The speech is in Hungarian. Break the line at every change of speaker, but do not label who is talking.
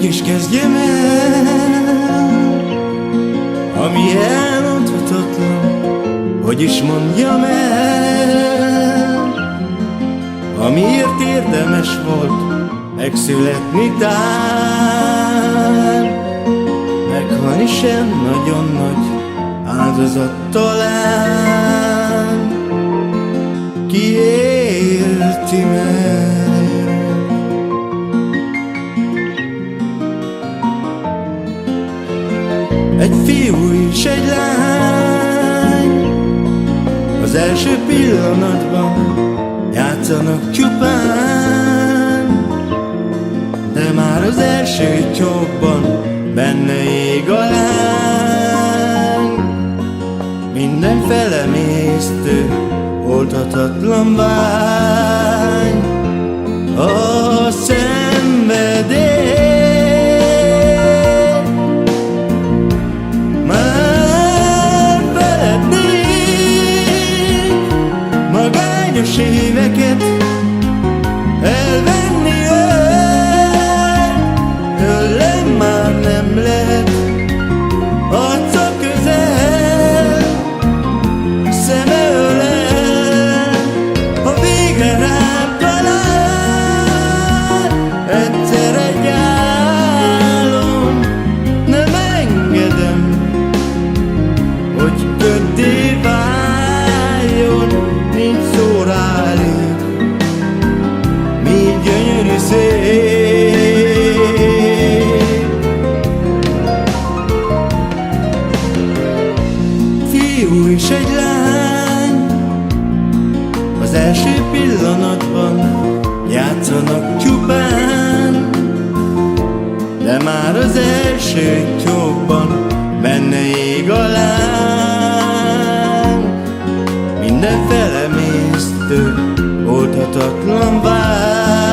hogy is kezdjem el, ami elmondhatatlan, hogy is mondjam el, amiért érdemes volt megszületni tán, meghalni sem nagyon nagy áldozat talán. Ki érti meg? Egy fiú és egy lány az első pillanatban játszanak csupán, de már az első csókban benne ég a láng. Minden felemésztő, oldhatatlan vágy, a szenvedély. Már felednék magányos éveket, elvenni tőlem már nem lehet. Arca közel, szeme ölel, ha végre rám talál. Egyszer egy álom, nem engedem, hogy köddé váljon. Nincs szó rájuk, mi gyönyörű szép. Fiú és egy lány az első pillanatban játszanak csupán, de már az első csókban benne ég a láng. Minden felemésztő, oldhatatlan vágy,